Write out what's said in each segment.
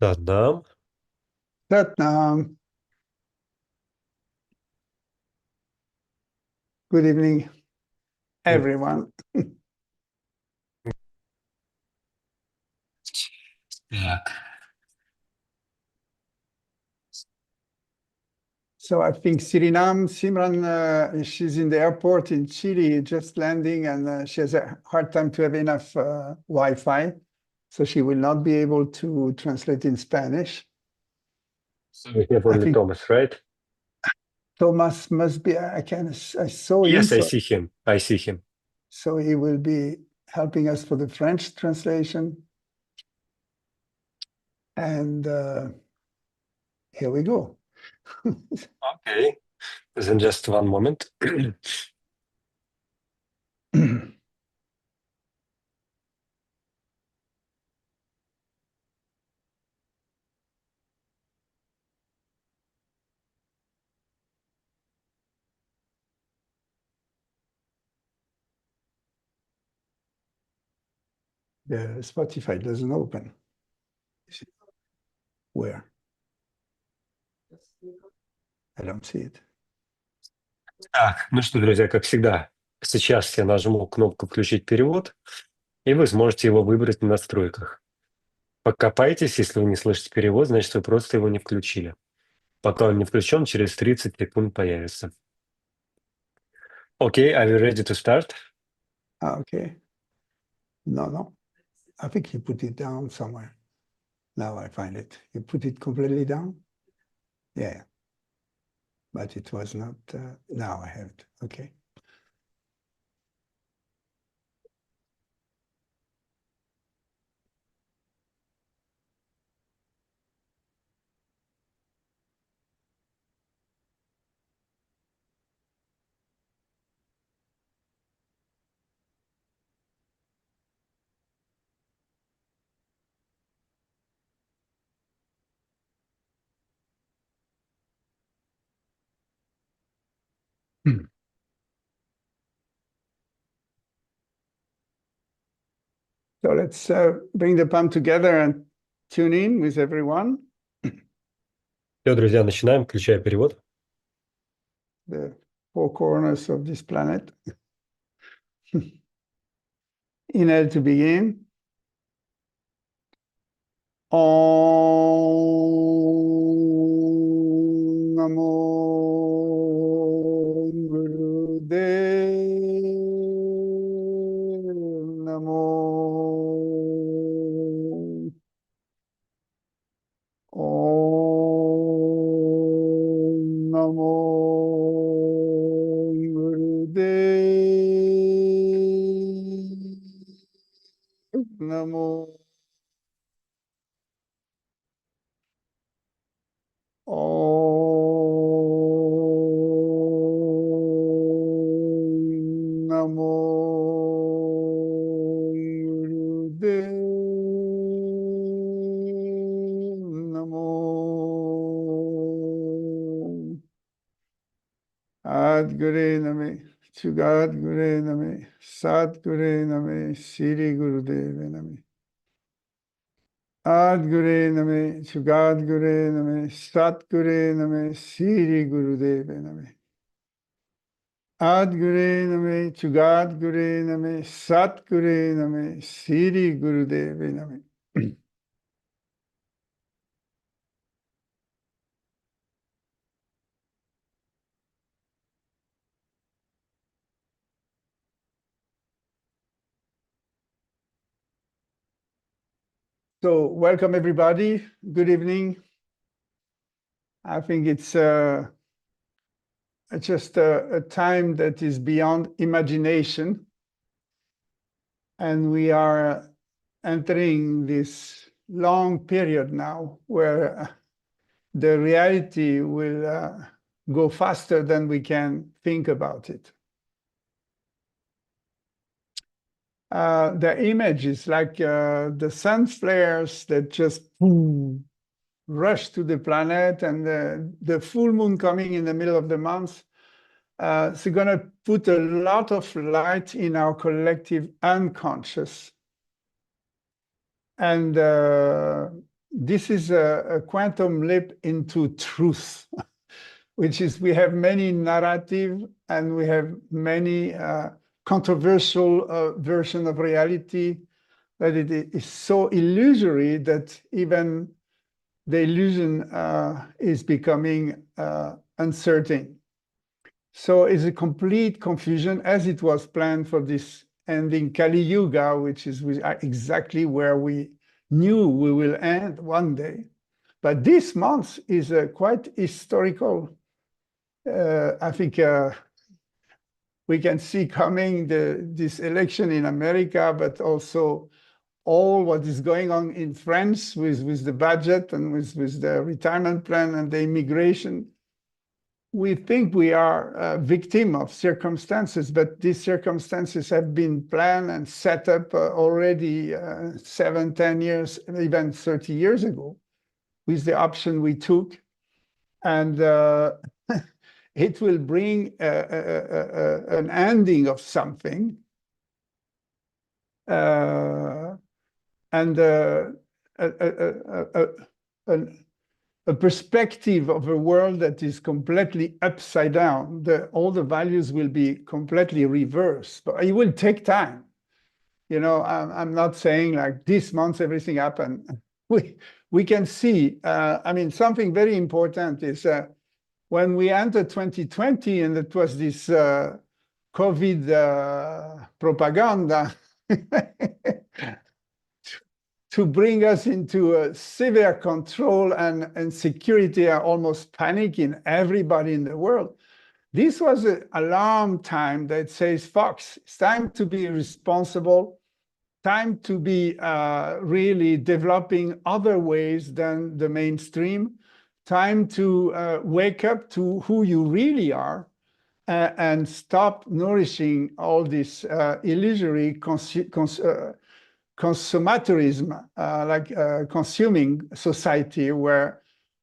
Satnam. Satnam. Good evening, everyone. Так. So I think Suriname, Simran, she's in the airport in Chile, just landing, and she has a hard time to have enough Wi-Fi. So she will not be able to translate in Spanish. So we have I only think Thomas, right? Thomas must be, I saw him, Yes, I see him. I see him. so he will be helping us for the French translation. And here we go. Okay. Then just one moment. The Spotify doesn't open. Where? I don't see it. Так, ну что, друзья, как всегда, сейчас я нажму кнопку «Включить перевод», и вы сможете его выбрать в настройках. Покопайтесь, если вы не слышите перевод, значит, вы просто его не включили. Пока он не включен, через 30 секунд появится. Okay, are you ready to start? Okay. No. I think you put it down somewhere. Now I find it. You put it completely down? Yeah. But it was not, now I have it. Okay. So let's bring the palm together and tune in with everyone. Все, друзья, начинаем. Включаю перевод. The four corners of this planet. Inhale to begin. Om Namo Gurudev Namo. Om Namo Gurudev Namo. Om Namo Gurudev Namo. Adgure Name, Chugad Gure Name, Sadgure Name, Siri Gurudev Name. Adgure Name, Chugad Gure Name, Sadgure Name, Siri Gurudev Name. Adgure Name, Chugad Gure Name, Sadgure Name, Siri Gurudev Name. So welcome everybody. Good evening. I think it's just a time that is beyond imagination. And we are entering this long period now where the reality will go faster than we can think about it. The image is like the sun flares that just rush to the planet, and the full moon coming in the middle of the month. It's going to put a lot of light in our collective unconscious. And this is a quantum leap into truth, which is we have many narrative and we have many controversial version of reality, that it is so illusory that even the illusion is becoming uncertain. So it's a complete confusion, as it was planned for this ending Kali Yuga, which is exactly where we knew we will end one day. But this month is quite historical. I think we can see coming this election in America, but also all what is going on in France with the budget and with the retirement plan and the immigration. We think we are a victim of circumstances, but these circumstances have been planned and set up already 7, 10 years, even 30 years ago, with the option we took. And it will bring an ending of something. And a perspective of a world that is completely upside down. All the values will be completely reversed, but it will take time. You know, I'm not saying like this month everything happened. We can see, I mean, something very important is when we entered 2020 and it was this COVID propaganda, to bring us into a severe control and security and almost panic in everybody in the world. This was an alarm time that says, Fox, it's time to be responsible, time to be really developing other ways than the mainstream, time to wake up to who you really are and stop nourishing all this illusory consumatorism, like consuming society where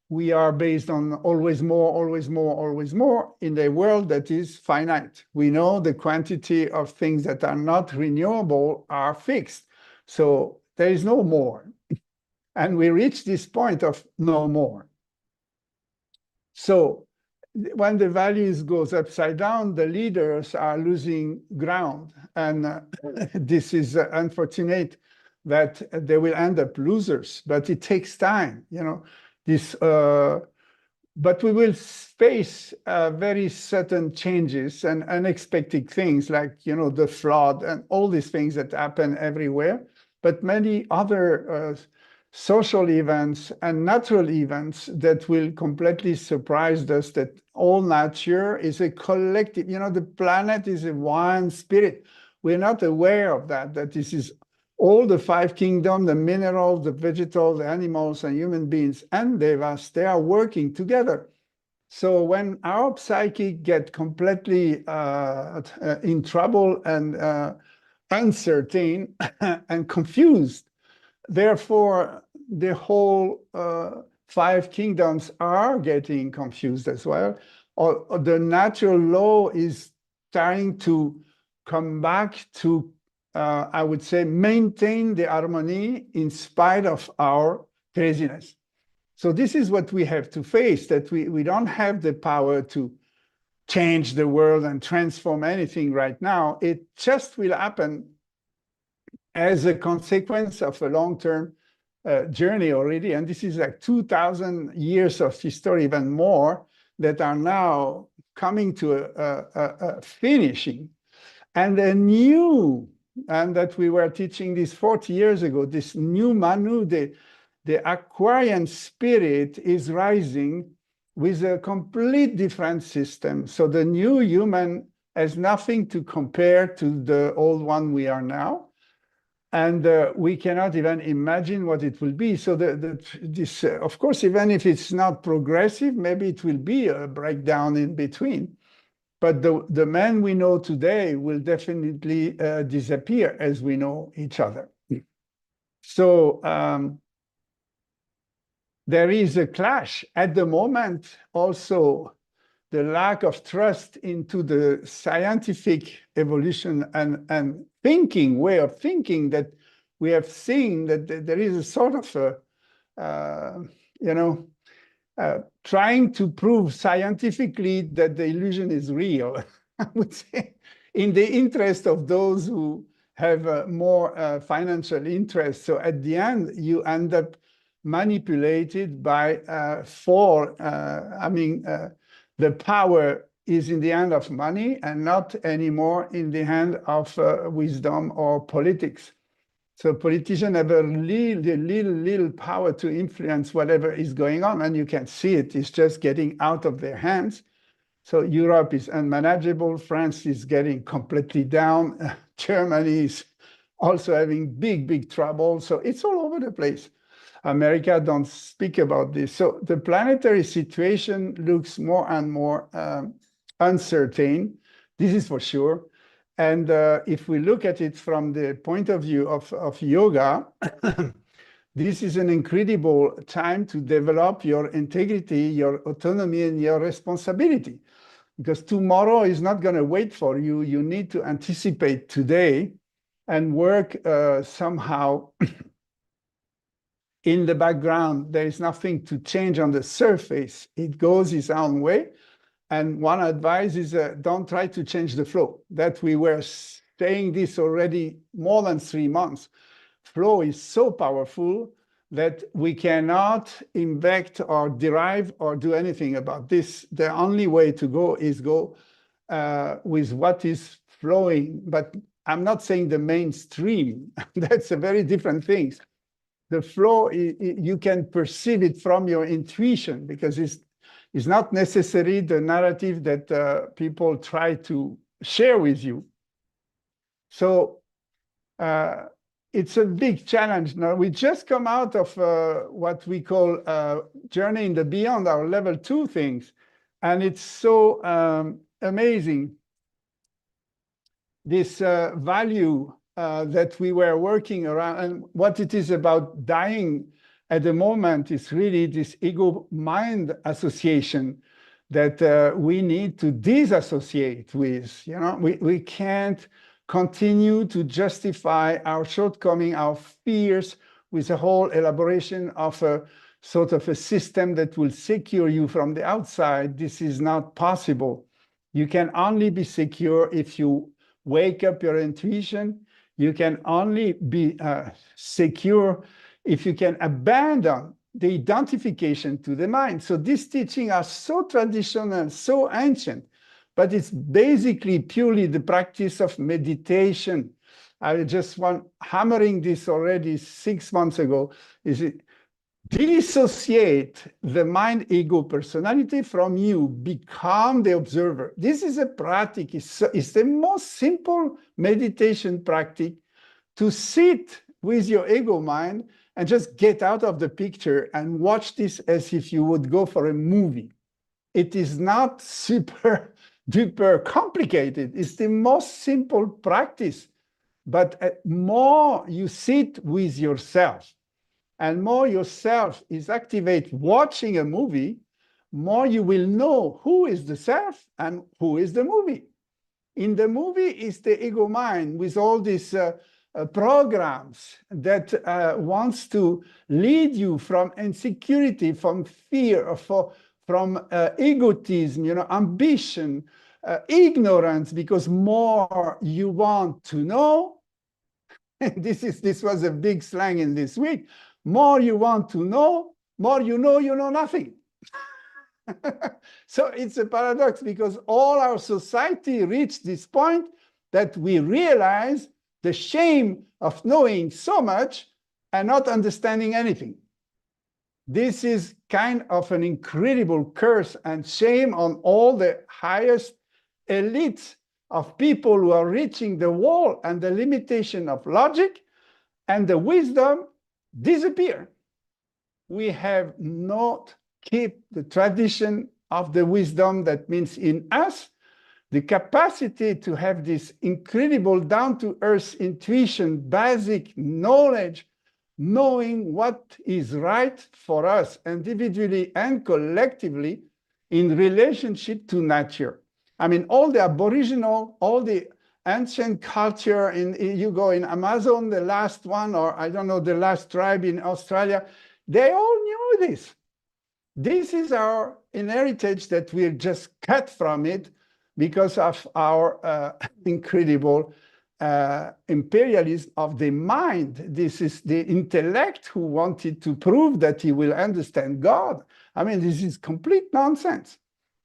we are based on always more, always more, always more in a world that is finite. We know the quantity of things that are not renewable are fixed. So there is no more. And we reach this point of no more. So when the values goes upside down, the leaders are losing ground. And this is unfortunate that they will end up losers, but it takes time, you know. But we will face very certain changes and unexpected things like, you know, the flood and all these things that happen everywhere, but many other social events and natural events that will completely surprise us, that all nature is a collective, you know, the planet is a one spirit. We're not aware of that this is all the 5 kingdoms, the minerals, the vegetables, the animals, and human beings, and devas, they are working together. So when our psyche get completely in trouble and uncertain and confused, therefore the whole 5 kingdoms are getting confused as well. Or the natural law is trying to come back to I would say, maintain the harmony in spite of our craziness. So this is what we have to face, that we don't have the power to change the world and transform anything right now. It just will happen as a consequence of a long-term journey already. And this is like 2,000 years of history, even more, that are now coming to a finishing. And a new, and that we were teaching this 40 years ago, this new Manu, the Aquarian spirit is rising with a complete different system. So the new human has nothing to compare to the old one we are now. And we cannot even imagine what it will be. So this, of course, even if it's not progressive, maybe it will be a breakdown in between. But the man we know today will definitely disappear as we know each other. So there is a clash. At the moment, also, the lack of trust into the scientific evolution and thinking, way of thinking, that we have seen that there is a sort of you know, trying to prove scientifically that the illusion is real, I would say, in the interest of those who have more financial interest. So at the end, you end up manipulated by the power is in the hand of money and not anymore in the hand of wisdom or politics. So politicians have a little power to influence whatever is going on, and you can see it. It's just getting out of their hands. So Europe is unmanageable. France is getting completely down. Germany is also having big trouble. So it's all over the place. America don't speak about this. So the planetary situation looks more and more uncertain. This is for sure. And if we look at it from the point of view of yoga, this is an incredible time to develop your integrity, your autonomy, and your responsibility. Because tomorrow is not going to wait for you. You need to anticipate today and work somehow in the background. There is nothing to change on the surface. It goes its own way. And one advice is don't try to change the flow. That we were saying this already more than 3 months. Flow is so powerful that we cannot impact or derive or do anything about this. The only way to go is go with what is flowing. But I'm not saying the mainstream. That's a very different thing. The flow, you can perceive it from your intuition because it's not necessarily the narrative that people try to share with you. So it's a big challenge. Now, we just come out of what we call Journey in the Beyond, our level 2 things. And it's so amazing, this value that we were working around. And what it is about dying at the moment is really this ego-mind association that we need to disassociate with. You know, we can't continue to justify our shortcoming, our fears, with a whole elaboration of a sort of a system that will secure you from the outside. This is not possible. You can only be secure if you wake up your intuition. You can only be secure if you can abandon the identification to the mind. So these teachings are so traditional, so ancient, but it's basically purely the practice of meditation. I just want hammering this already 6 months ago, is it dissociate the mind, ego, personality from you, become the observer. This is a practice, it's the most simple meditation practice, to sit with your ego mind and just get out of the picture and watch this as if you would go for a movie. It is not super duper complicated. It's the most simple practice. But more you sit with yourself and more yourself is activate watching a movie, more you will know who is the self and who is the movie. In the movie is the ego mind with all these programs that wants to lead you from insecurity, from fear, from egotism, you know, ambition, ignorance, because more you want to know. This was a big slang in this week. More you want to know, more you know nothing. So it's a paradox because all our society reached this point that we realize the shame of knowing so much and not understanding anything. This is kind of an incredible curse and shame on all the highest elites of people who are reaching the wall and the limitation of logic, and the wisdom disappear. We have not kept the tradition of the wisdom that means in us, the capacity to have this incredible down-to-earth intuition, basic knowledge, knowing what is right for us individually and collectively in relationship to nature. I mean, all the Aboriginal, all the ancient culture, you go in Amazon, the last one, or I don't know, the last tribe in Australia, They all knew this. This is our inheritance that we're just cut from it because of our incredible imperialism of the mind. This is the intellect who wanted to prove that he will understand God. I mean, this is complete nonsense.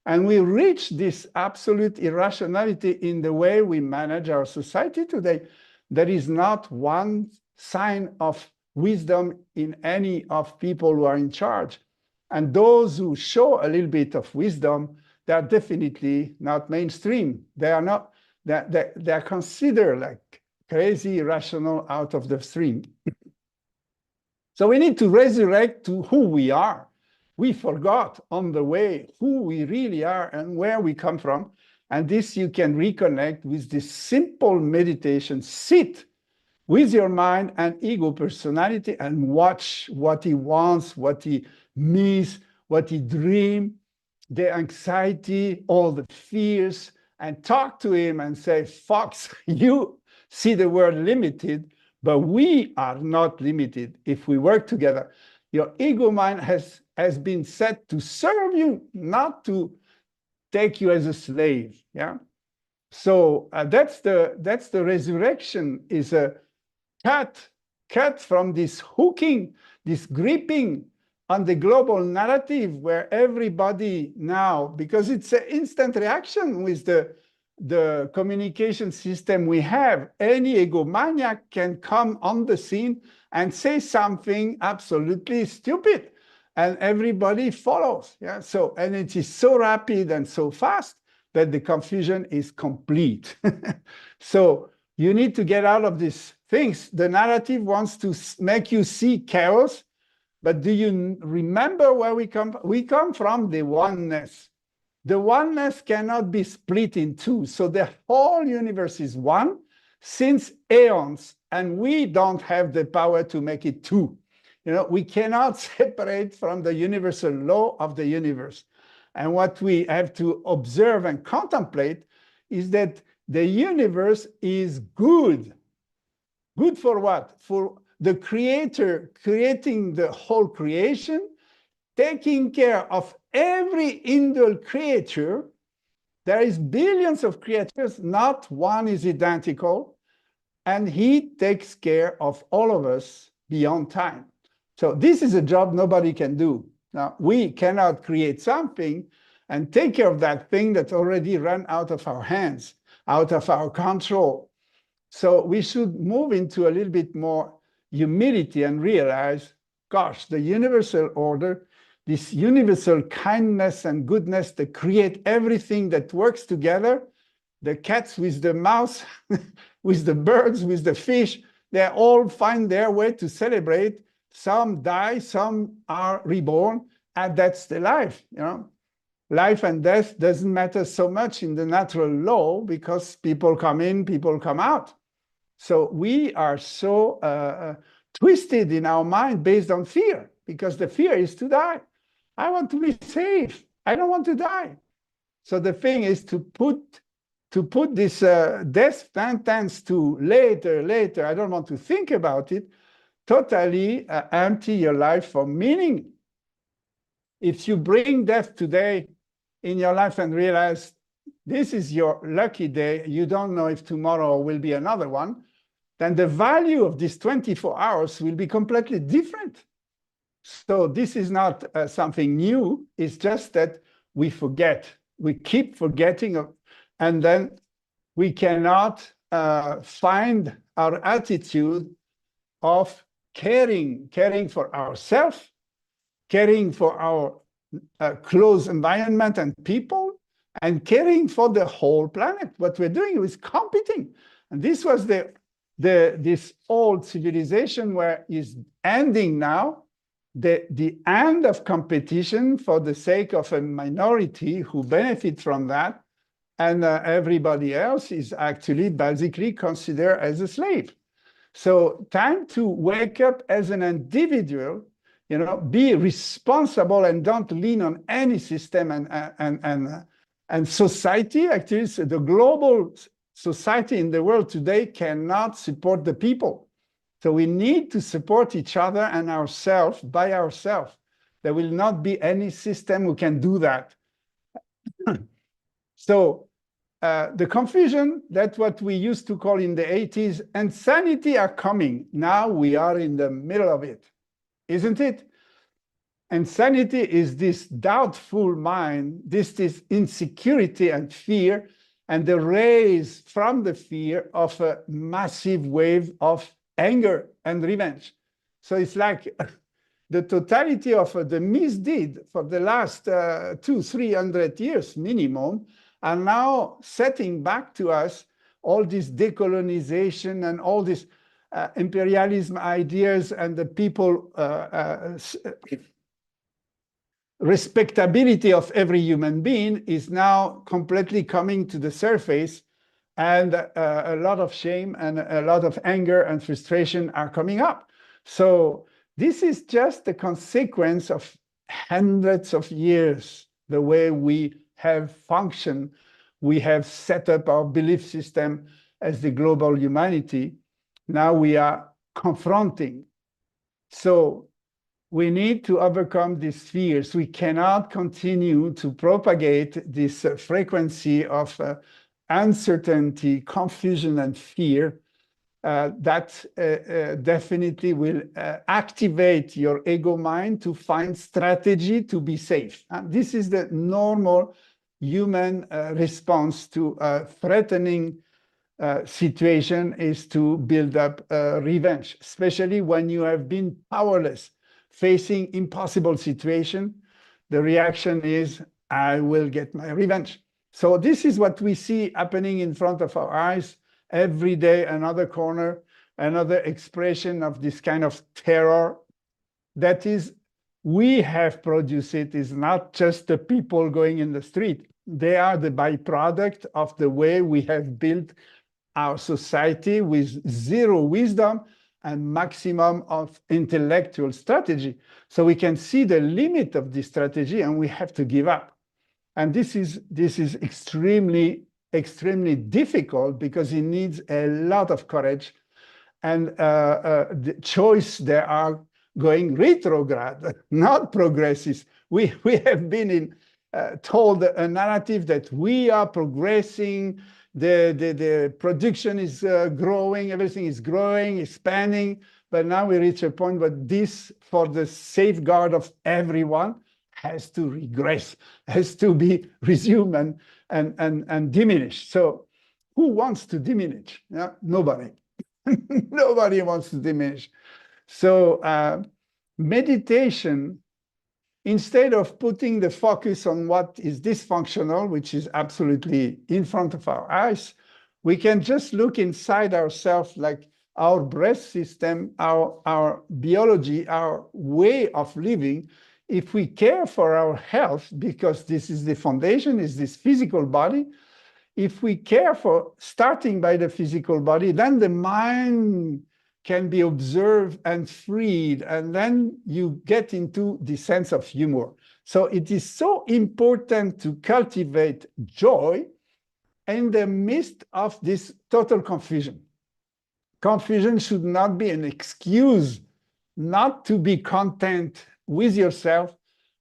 And we reach this absolute irrationality in the way we manage our society today. There is not one sign of wisdom in any of people who are in charge. And those who show a little bit of wisdom, they are definitely not mainstream. They are not, they are considered like crazy, irrational, out of the stream. So we need to resurrect to who we are. We forgot on the way who we really are and where we come from. And this you can reconnect with this simple meditation. Sit with your mind and ego personality and watch what he wants, what he misses, what he dreams, the anxiety, all the fears, and talk to him and say, Fox, you see the word limited, but we are not limited if we work together. Your ego mind has been set to serve you, not to take you as a slave. Yeah. So that's the resurrection, is a cut from this hooking, this gripping on the global narrative where everybody now, because it's an instant reaction with the communication system we have, any egomaniac can come on the scene and say something absolutely stupid and everybody follows. Yeah. So, and it is so rapid and so fast that the confusion is complete. So you need to get out of these things. The narrative wants to make you see chaos, but do you remember where we come from? We come from the oneness. The oneness cannot be split in two. So the whole universe is one since eons, and we don't have the power to make it two. You know, we cannot separate from the universal law of the universe. And what we have to observe and contemplate is that the universe is good. Good for what? For the creator creating the whole creation, taking care of every individual creature. There is billions of creatures, not one is identical, and he takes care of all of us beyond time. So this is a job nobody can do. Now, we cannot create something and take care of that thing that already ran out of our hands, out of our control. So we should move into a little bit more humility and realize, gosh, the universal order, this universal kindness and goodness that create everything that works together, the cats with the mouse, with the birds, with the fish, they all find their way to celebrate. Some die, some are reborn, and that's the life. You know, life and death doesn't matter so much in the natural law because people come in, people come out. So we are so twisted in our mind based on fear, because the fear is to die. I want to be safe. I don't want to die. So the thing is to put this death sentence to later. I don't want to think about it. Totally empty your life for meaning. If you bring death today in your life and realize this is your lucky day, you don't know if tomorrow will be another one, then the value of these 24 hours will be completely different. So this is not something new. It's just that we forget. We keep forgetting, and then we cannot find our attitude of caring for ourselves, caring for our close environment and people, and caring for the whole planet. What we're doing is competing. And this was this old civilization where is ending now, the end of competition for the sake of a minority who benefit from that, and everybody else is actually basically considered as a slave. So time to wake up as an individual, you know, be responsible and don't lean on any system and society. Actually, the global society in the world today cannot support the people. So we need to support each other and ourselves by ourselves. There will not be any system who can do that. So the confusion, that's what we used to call in the 80s, insanity are coming. Now we are in the middle of it, isn't it? Insanity is this doubtful mind, this insecurity and fear, and the rays from the fear of a massive wave of anger and revenge. So it's like the totality of the misdeed for the last 200-300 years minimum are now setting back to us all this decolonization and all this imperialism ideas, and the people respectability of every human being is now completely coming to the surface, and a lot of shame and a lot of anger and frustration are coming up. So this is just a consequence of hundreds of years, the way we have functioned. We have set up our belief system as the global humanity. Now we are confronting. So we need to overcome these fears. We cannot continue to propagate this frequency of uncertainty, confusion, and fear that definitely will activate your ego mind to find strategy to be safe. This is the normal human response to a threatening situation, is to build up revenge, especially when you have been powerless, facing impossible situation. The reaction is, I will get my revenge. So this is what we see happening in front of our eyes every day, another corner, another expression of this kind of terror. That is, we have produced it, is not just the people going in the street. They are the byproduct of the way we have built our society with zero wisdom and maximum of intellectual strategy. So we can see the limit of this strategy, and we have to give up. And this is extremely, extremely difficult, because it needs a lot of courage and the choice. They are going retrograde, not progressive. We have been told a narrative that we are progressing, the production is growing, everything is growing, expanding, but now we reach a point where this, for the safeguard of everyone, has to regress, has to be resumed and diminished. So who wants to diminish? Yeah, nobody. Nobody wants to diminish. So meditation, instead of putting the focus on what is dysfunctional, which is absolutely in front of our eyes, we can just look inside ourselves, like our breath system, our biology, our way of living. If we care for our health, because this is the foundation, is this physical body, if we care for starting by the physical body, then the mind can be observed and freed, and then you get into the sense of humor. So it is so important to cultivate joy in the midst of this total confusion. Confusion should not be an excuse not to be content with yourself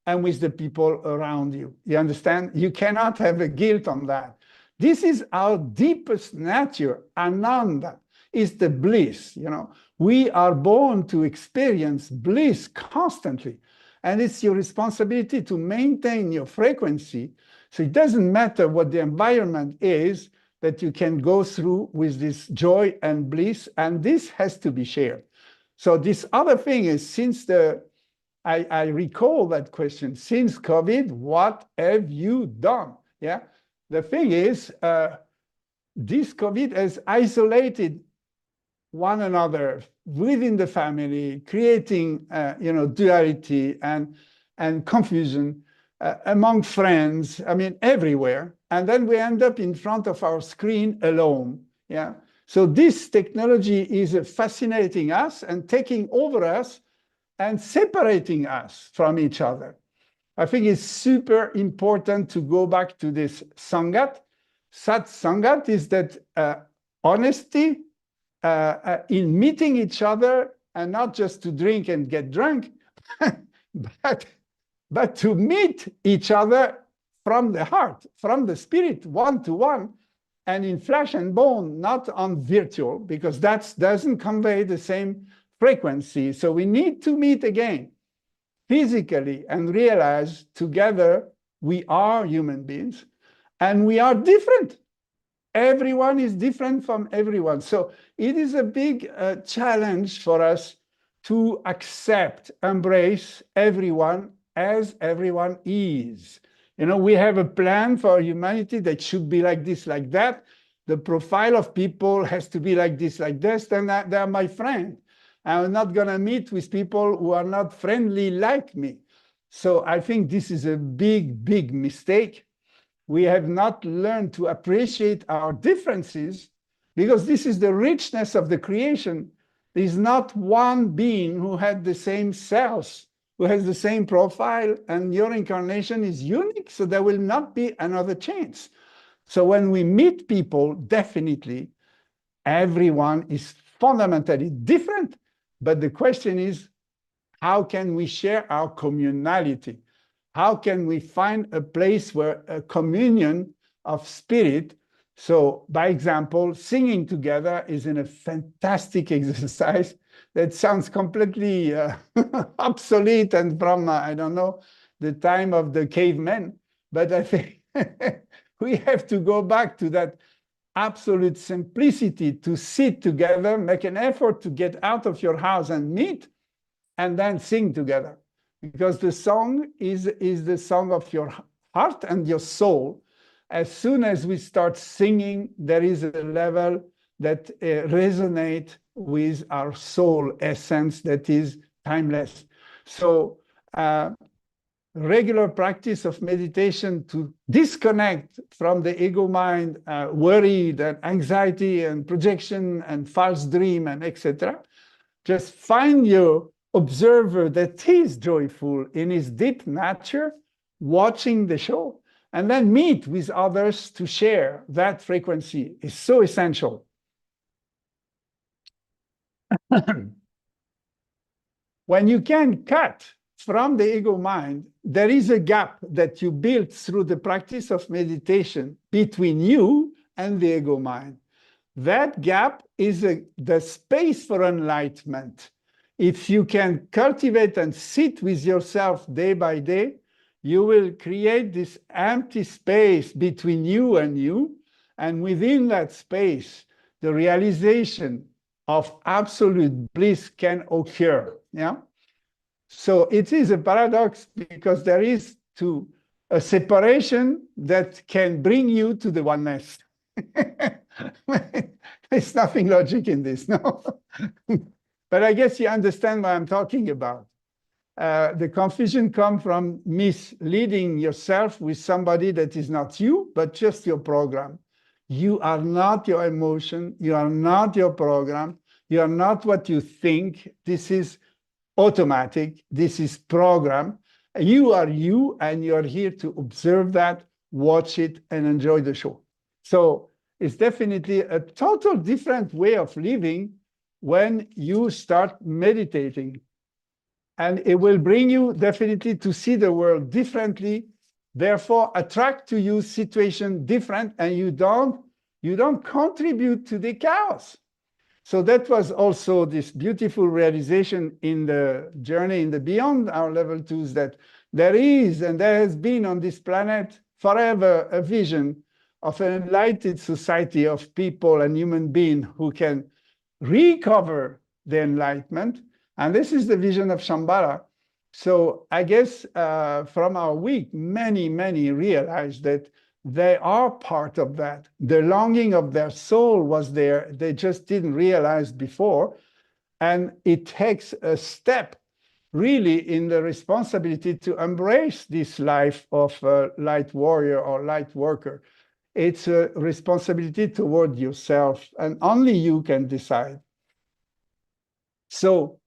and with the people around you. You understand? You cannot have a guilt on that. This is our deepest nature. Ananda is the bliss. We are born to experience bliss constantly, and it's your responsibility to maintain your frequency. So it doesn't matter what the environment is, that you can go through with this joy and bliss, and this has to be shared. So this other thing is, since I recall that question, since COVID, what have you done? Yeah. The thing is, this COVID has isolated one another within the family, creating duality and confusion among friends, I mean, everywhere. And then we end up in front of our screen alone. Yeah. So this technology is fascinating us and taking over us and separating us from each other. I think it's super important to go back to this Sangat. Sat Sangat is that honesty in meeting each other, and not just to drink and get drunk, but to meet each other from the heart, from the spirit, one to one, and in flesh and bone, not on virtual, because that doesn't convey the same frequency. So we need to meet again physically and realize together we are human beings and we are different. Everyone is different from everyone. So it is a big challenge for us to accept, embrace everyone as everyone is. You know, we have a plan for humanity that should be like this, like that. The profile of people has to be like this, like this, then they're my friend. I'm not going to meet with people who are not friendly like me. So I think this is a big, big mistake. We have not learned to appreciate our differences, because this is the richness of the creation. There is not one being who had the same cells, who has the same profile, and your incarnation is unique, so there will not be another chance. So when we meet people, definitely everyone is fundamentally different. But the question is, how can we share our communality? How can we find a place where a communion of spirit? So, by example, singing together is a fantastic exercise that sounds completely obsolete and from, I don't know, the time of the cavemen. But I think we have to go back to that absolute simplicity, to sit together, make an effort to get out of your house and meet, and then sing together. Because the song is the song of your heart and your soul. As soon as we start singing, there is a level that resonates with our soul essence that is timeless. So regular practice of meditation to disconnect from the ego mind, worry, and anxiety and projection and false dream and etc. Just find your observer that is joyful in his deep nature, watching the show, and then meet with others to share that frequency is so essential. When you can cut from the ego mind, there is a gap that you build through the practice of meditation between you and the ego mind. That gap is the space for enlightenment. If you can cultivate and sit with yourself day by day, you will create this empty space between you and you. And within that space, the realization of absolute bliss can occur. Yeah. So it is a paradox, because there is a separation that can bring you to the oneness. There's nothing logic in this, no? But I guess you understand what I'm talking about. The confusion comes from misleading yourself with somebody that is not you, but just your program. You are not your emotion. You are not your program. You are not what you think. This is automatic. This is program. You are you, and you are here to observe that, watch it, and enjoy the show. So it's definitely a total different way of living when you start meditating. And it will bring you definitely to see the world differently, therefore attract to you situation different, and you don't contribute to the chaos. So that was also this beautiful realization in the journey in the beyond our level twos, that there is and there has been on this planet forever a vision of an enlightened society of people and human beings who can recover the enlightenment. And this is the vision of Shambhala. So I guess from our week, many realized that they are part of that. The longing of their soul was there. They just didn't realize before. And it takes a step really in the responsibility to embrace this life of a light warrior or light worker. It's a responsibility toward yourself, and only you can decide. So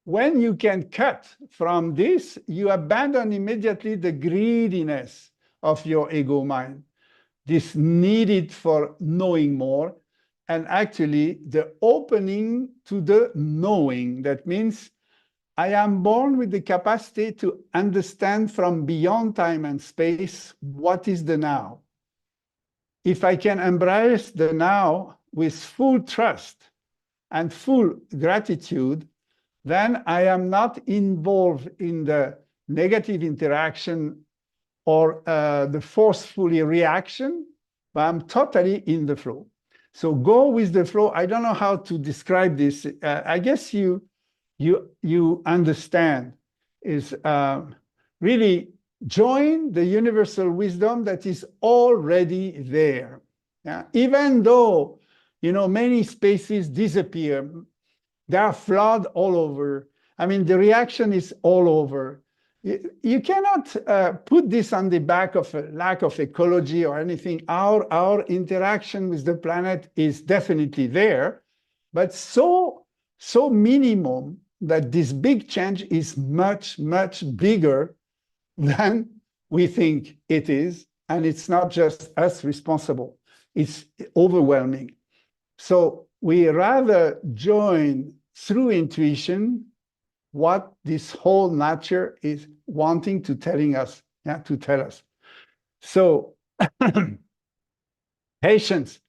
when you can cut from this, you abandon immediately the greediness of your ego mind. this needed for knowing more, and actually the opening to the knowing. That means I am born with the capacity to understand from beyond time and space what is the now. If I can embrace the now with full trust and full gratitude, then I am not involved in the negative interaction or the forcefully reaction, but I'm totally in the flow. So go with the flow. I don't know how to describe this. I guess you understand is really join the universal wisdom that is already there. Yeah? Even though many spaces disappear, there are floods all over. I mean, the reaction is all over. You cannot put this on the back of a lack of ecology or anything. Our interaction with the planet is definitely there, but so minimum that this big change is much, much bigger than we think it is. And it's not just us responsible. It's overwhelming. So we rather join through intuition what this whole nature is wanting to to tell us. So patience.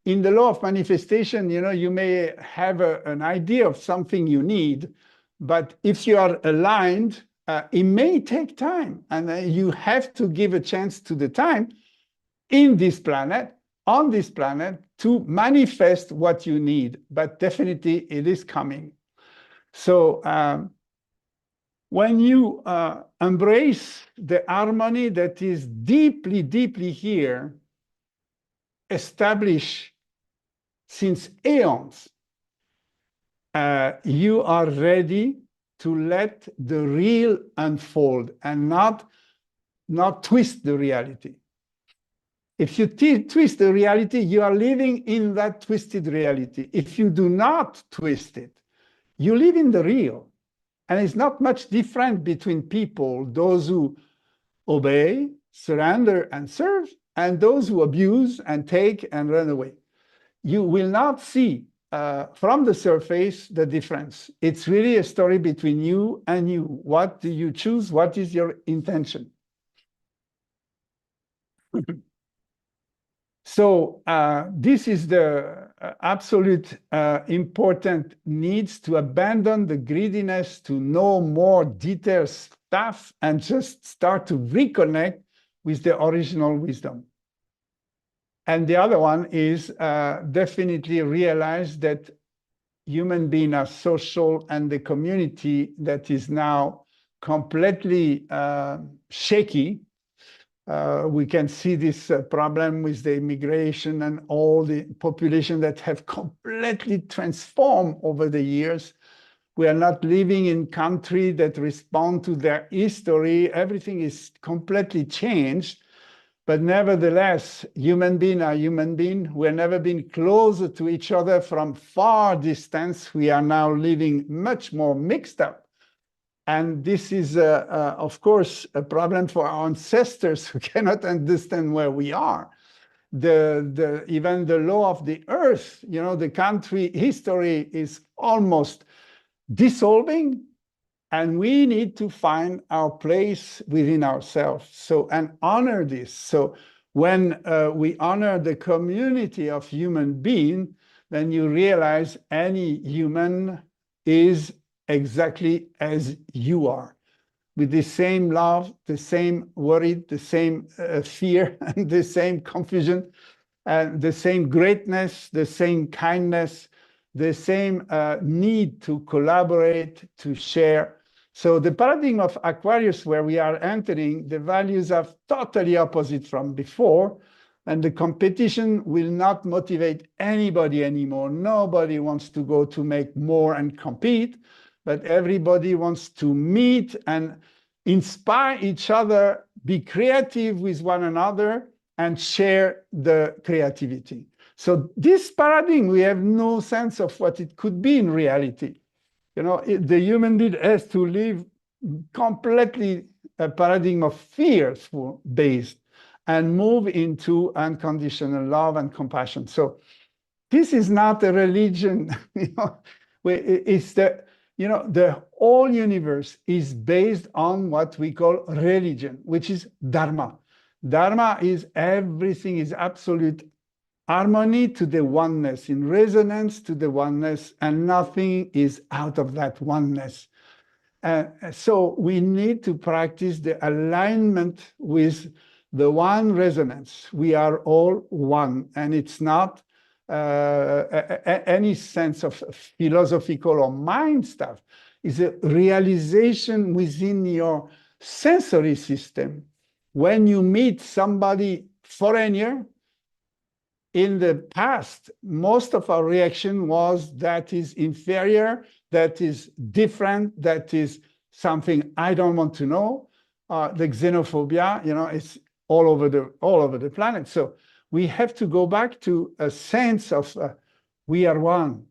In the law of manifestation, you may have an idea of something you need, but if you are aligned, it may take time, and you have to give a chance to the time in this planet, on this planet, to manifest what you need. But definitely it is coming. So when you embrace the harmony that is deeply, deeply here, established since eons, you are ready to let the real unfold and not twist the reality. If you twist the reality, you are living in that twisted reality. If you do not twist it, you live in the real. And it's not much different between people, those who obey, surrender, and serve, and those who abuse and take and run away. You will not see from the surface the difference. It's really a story between you and you. What do you choose? What is your intention? So this is the absolute important needs to abandon the greediness, to know more detailed stuff, and just start to reconnect with the original wisdom. And the other one is definitely realize that human beings are social, and the community that is now completely shaky. We can see this problem with the immigration and all the population that have completely transformed over the years. We are not living in countries that respond to their history. Everything is completely changed. But nevertheless, human beings are human beings. We have never been closer to each other from far distance. We are now living much more mixed up. And this is, of course, a problem for our ancestors who cannot understand where we are. Even the law of the earth, the country history is almost dissolving, and we need to find our place within ourselves. So, and honor this. So when we honor the community of human beings, then you realize any human is exactly as you are, with the same love, the same worry, the same fear, and the same confusion, and the same greatness, the same kindness, the same need to collaborate, to share. So the paradigm of Aquarius, where we are entering, the values are totally opposite from before, and the competition will not motivate anybody anymore. Nobody wants to go to make more and compete, but everybody wants to meet and inspire each other, be creative with one another, and share the creativity. So this paradigm, we have no sense of what it could be in reality. The human being has to live completely a paradigm of fear based. and move into unconditional love and compassion. So this is not a religion, it's the whole universe is based on what we call religion, which is Dharma. Dharma is everything, is absolute harmony to the oneness, in resonance to the oneness, and nothing is out of that oneness. So we need to practice the alignment with the one resonance. We are all one, and it's not any sense of philosophical or mind stuff. It's a realization within your sensory system. When you meet somebody foreigner, in the past, most of our reaction was that is inferior, that is different, that is something I don't want to know. The xenophobia, it's all over the planet. So we have to go back to a sense of we are one,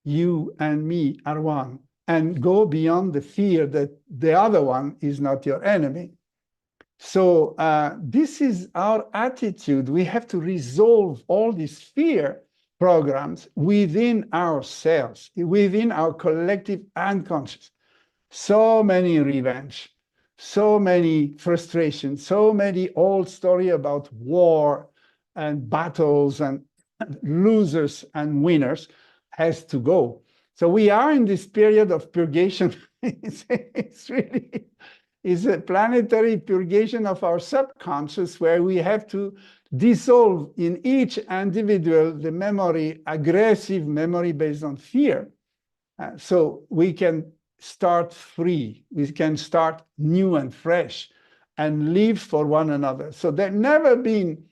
you and me are one, and go beyond the fear that the other one is not your enemy. So this is our attitude. We have to resolve all these fear programs within ourselves, within our collective unconscious. So many revenge, so many frustrations, so many old story about war and battles and losers and winners has to go. So we are in this period of purgation. It's really is a planetary purgation of our subconscious, where we have to dissolve in each individual the memory, aggressive memory based on fear. So we can start free, we can start new and fresh and live for one another. So there's never been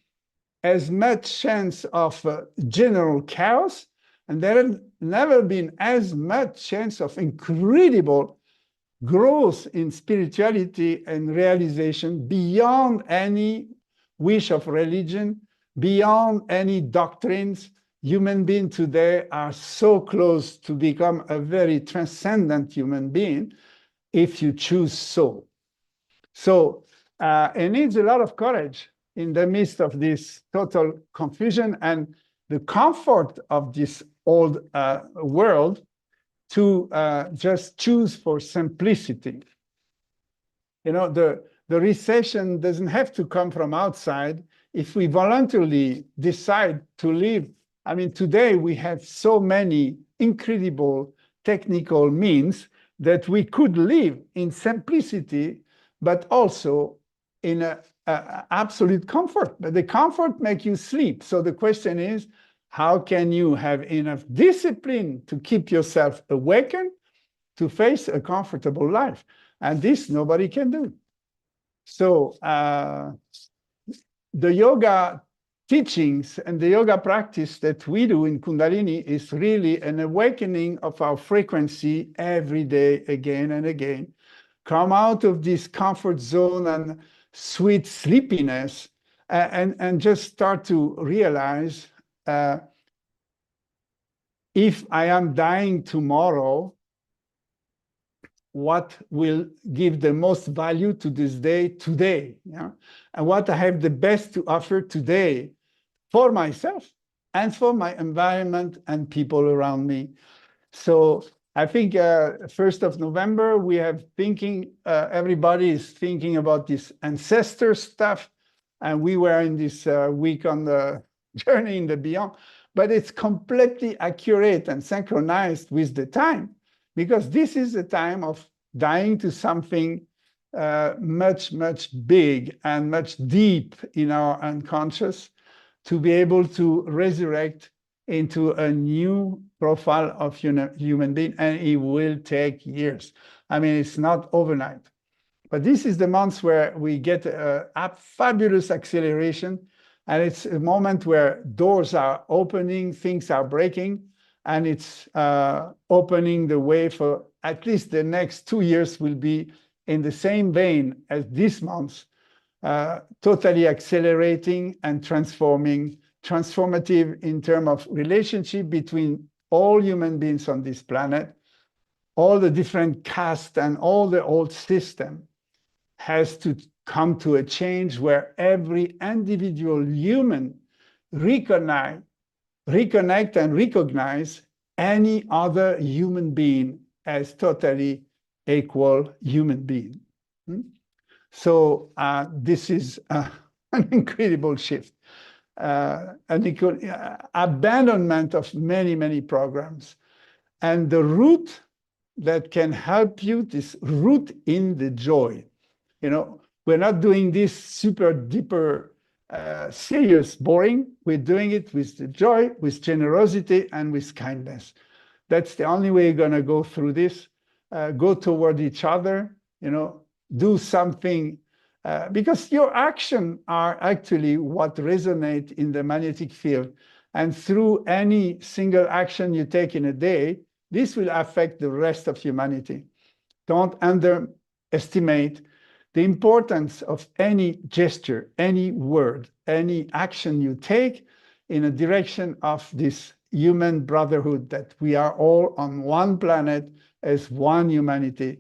as much chance of general chaos, and there has never been as much chance of incredible growth in spirituality and realization beyond any wish of religion, beyond any doctrines. Human beings today are so close to become a very transcendent human being if you choose so. So it needs a lot of courage in the midst of this total confusion and the comfort of this old world to just choose for simplicity. The recession doesn't have to come from outside if we voluntarily decide to live. I mean, today we have so many incredible technical means that we could live in simplicity, but also in a absolute comfort. But the comfort makes you sleep. So the question is, how can you have enough discipline to keep yourself awakened to face a comfortable life? And this nobody can do. So the yoga teachings and the yoga practice that we do in Kundalini is really an awakening of our frequency every day, again and again. Come out of this comfort zone and sweet sleepiness and just start to realize if I am dying tomorrow, what will give the most value to this day today? And what I have the best to offer today for myself and for my environment and people around me. So I think 1st of November, we have everybody is thinking about this ancestor stuff. And we were in this week on the journey in the beyond, but it's completely accurate and synchronized with the time, because this is the time of dying to something much, much big and much deep in our unconscious, to be able to resurrect into a new profile of human being, and it will take years. I mean, it's not overnight. But this is the months where we get a fabulous acceleration, and it's a moment where doors are opening, things are breaking, and it's opening the way for at least the next 2 years will be in the same vein as this month, totally accelerating and transformative in terms of relationship between all human beings on this planet. All the different castes and all the old system has to come to a change where every individual human reconnect and recognize any other human being as totally equal human being. So this is an incredible shift, abandonment of many, many programs. And the root that can help you, this root in the joy. We're not doing this super deeper, serious, boring. We're doing it with the joy, with generosity, and with kindness. That's the only way you're going to go through this. Go toward each other, do something, because your actions are actually what resonate in the magnetic field. And through any single action you take in a day, this will affect the rest of humanity. Don't underestimate the importance of any gesture, any word, any action you take in a direction of this human brotherhood, that we are all on one planet as one humanity.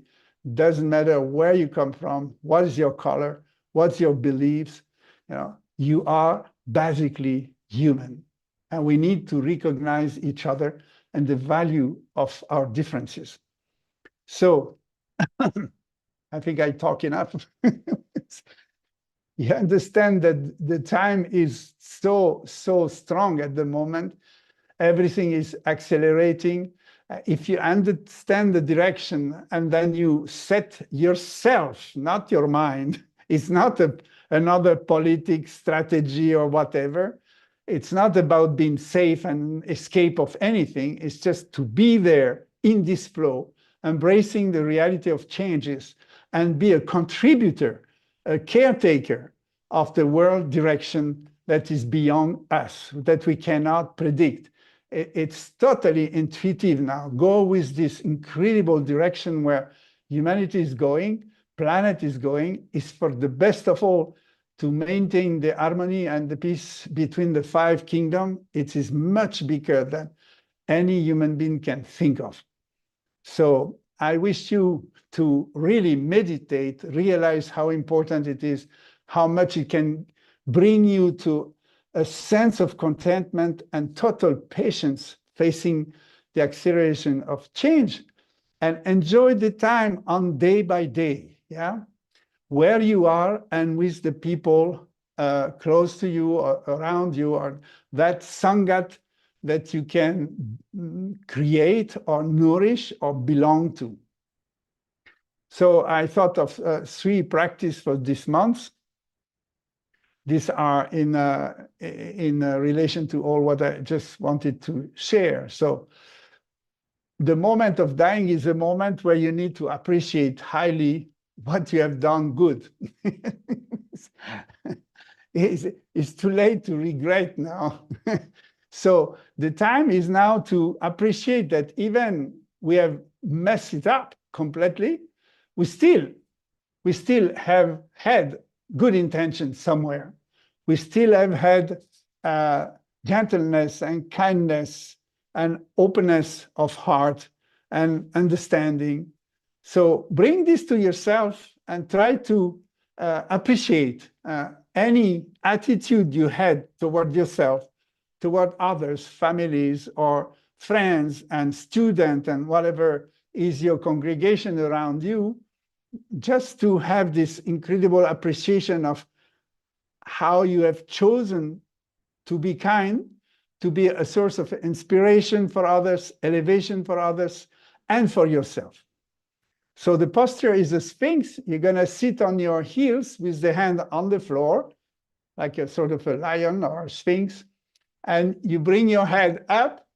Doesn't matter where you come from, what is your color, what's your beliefs, you are basically human. And we need to recognize each other and the value of our differences. So I think I talk enough. You understand that the time is so strong at the moment. Everything is accelerating. If you understand the direction and then you set yourself, not your mind, it's not another politics strategy or whatever. It's not about being safe and escape of anything. It's just to be there in this flow, embracing the reality of changes and be a contributor, a caretaker of the world direction that is beyond us, that we cannot predict. It's totally intuitive now. Go with this incredible direction where humanity is going, planet is going, is for the best of all, to maintain the harmony and the peace between the 5 kingdoms. It is much bigger than any human being can think of. So I wish you to really meditate, realize how important it is, how much it can bring you to a sense of contentment and total patience facing the acceleration of change, and enjoy the time on day by day, where you are and with the people close to you or around you, or that sangat that you can create or nourish or belong to. So I thought of 3 practices for this month. These are in relation to all what I just wanted to share. So the moment of dying is a moment where you need to appreciate highly what you have done good. It's too late to regret now. So the time is now to appreciate that even we have messed it up completely, we still have had good intentions somewhere. We still have had gentleness and kindness and openness of heart and understanding. So bring this to yourself and try to appreciate any attitude you had toward yourself, toward others, families, or friends and students and whatever is your congregation around you, just to have this incredible appreciation of how you have chosen to be kind, to be a source of inspiration for others, elevation for others, and for yourself. So the posture is a sphinx. You're going to sit on your heels with the hand on the floor, like a sort of a lion or a sphinx. And you bring your head up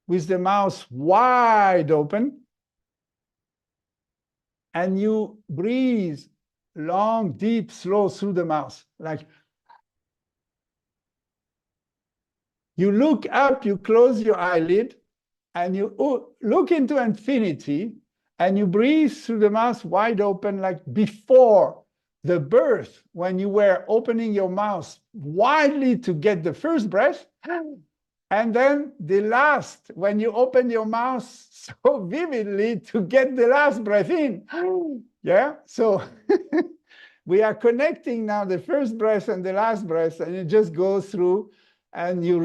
with the mouth wide open. And you breathe long, deep, slow through the mouth. Like you look up, you close your eyelid, and you look into infinity, and you breathe through the mouth wide open, like before the birth, when you were opening your mouth widely to get the first breath. And then the last, when you open your mouth so vividly to get the last breath in. Yeah, so we are connecting now the first breath and the last breath, and it just goes through, and you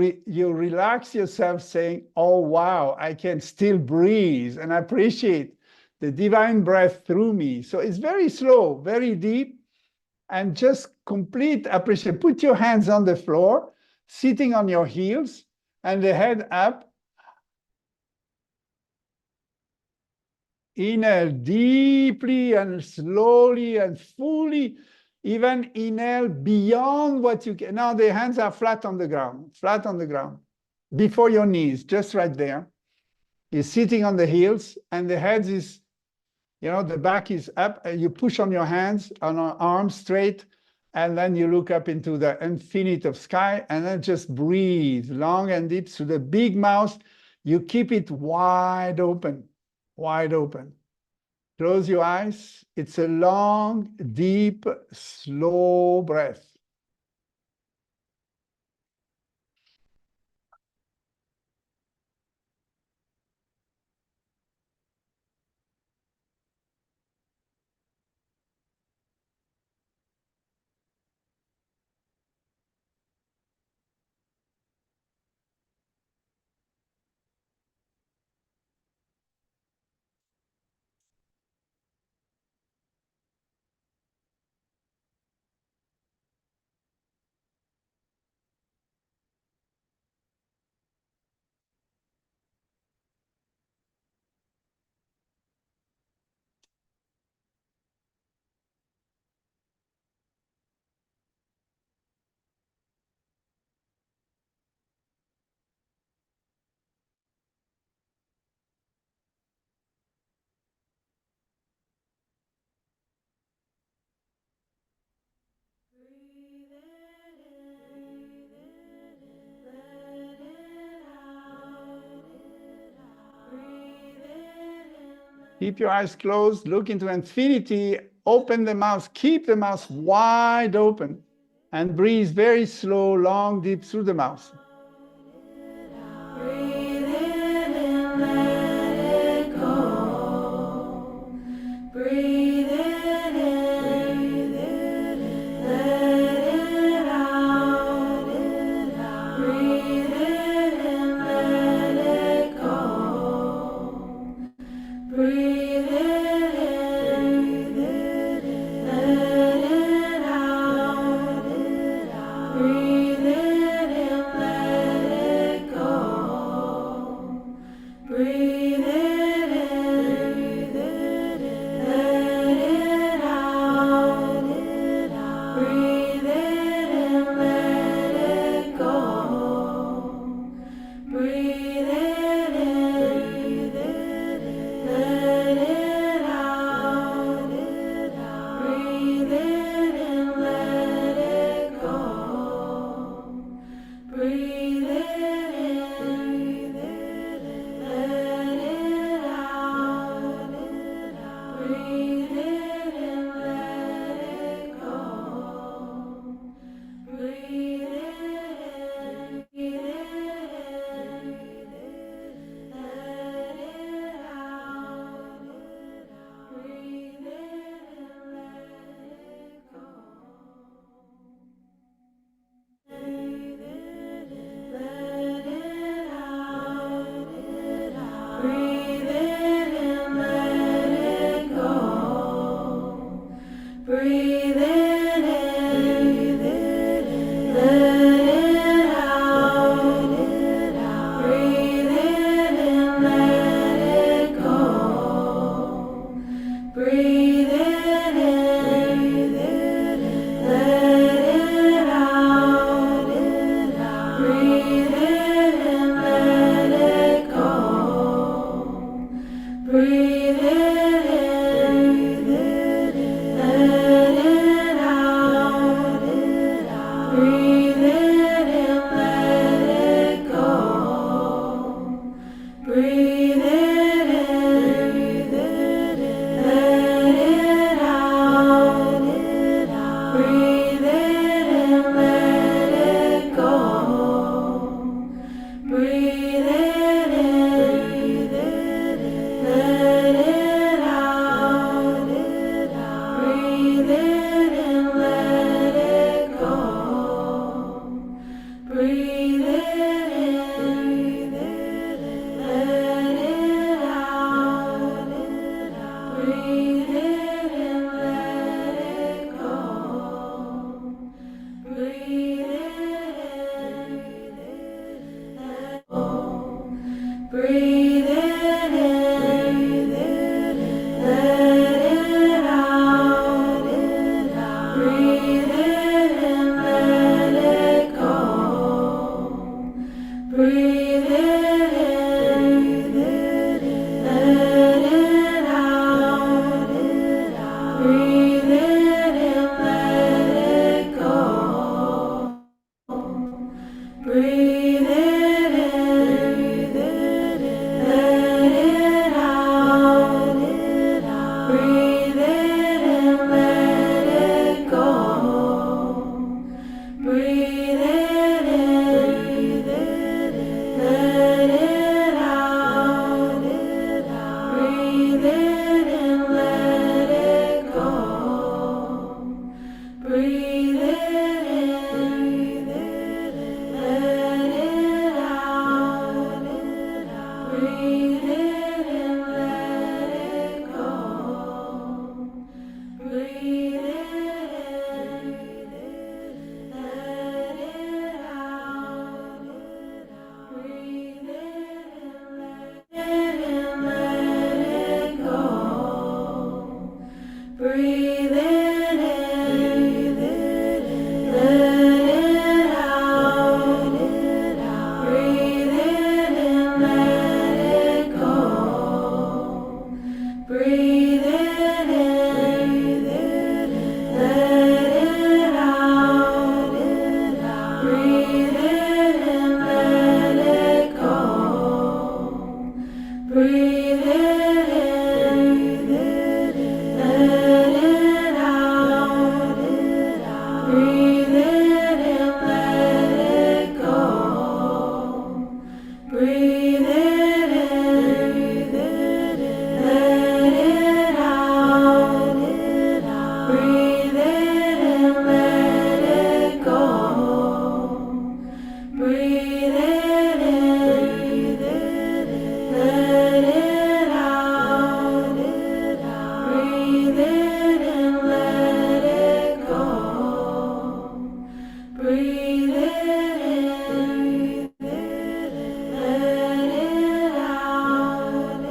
relax yourself saying, oh, wow, I can still breathe and appreciate the divine breath through me. So it's very slow, very deep, and just complete appreciation. Put your hands on the floor, sitting on your heels, and the head up. Inhale deeply and slowly and fully. Even inhale beyond what you can. Now the hands are flat on the ground, before your knees, just right there. You're sitting on the heels, and the head is, the back is up. And you push on your hands, on your arms straight, and then you look up into the infinite of sky, and then just breathe long and deep through the big mouth. You keep it wide open, wide open. Close your eyes. It's a long, deep, slow breath. Keep your eyes closed, look into infinity, open the mouth, keep the mouth wide open, and breathe very slow, long, deep through the mouth. Breathe in and let it go. Breathe in and let it out. Breathe in and let it go. Breathe in and let it out. Breathe in and let it go. Breathe Breathe it in, let it out.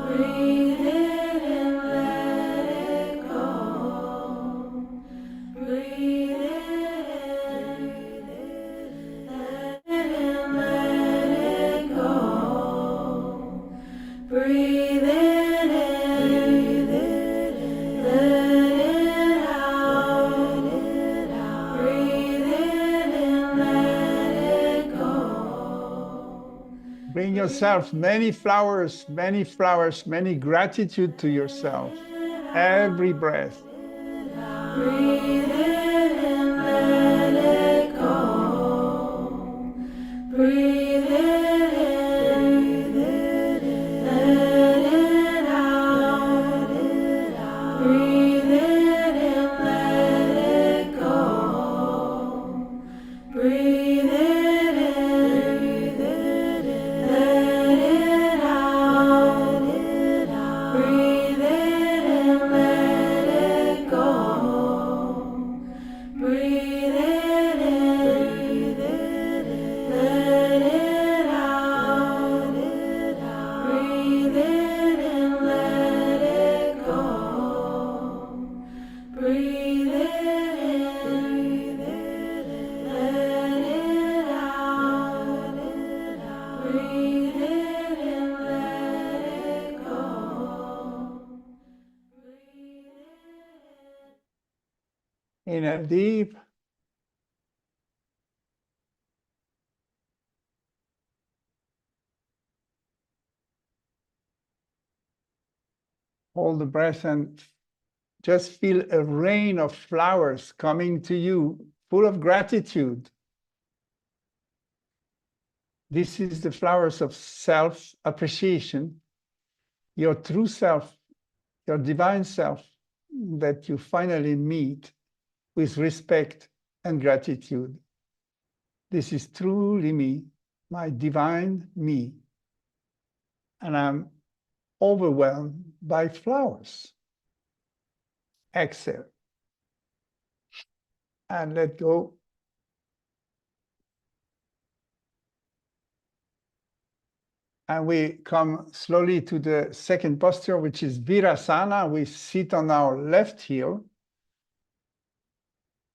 Breathe it in, let it go. Breathe it in, let it in, let it go. Breathe it in, let it out. Breathe it in, let it go. Bring yourself many flowers, many gratitude to yourself. Every breath. Breathe it in, let it go. Breathe it in, let it out. Breathe it in, let it go. Breathe it in, let it out. Breathe it in, let it go. Breathe it in, let it out. Breathe it in, let it go. Breathe it in, let it out. Breathe it in, let it go. Inhale deep. Hold the breath and just feel a rain of flowers coming to you, full of gratitude. This is the flowers of self-appreciation, your true self, your divine self that you finally meet with respect and gratitude. This is truly me, my divine me. And I'm overwhelmed by flowers. Exhale. And let go. And we come slowly to the second posture, which is Virasana. We sit on our left heel.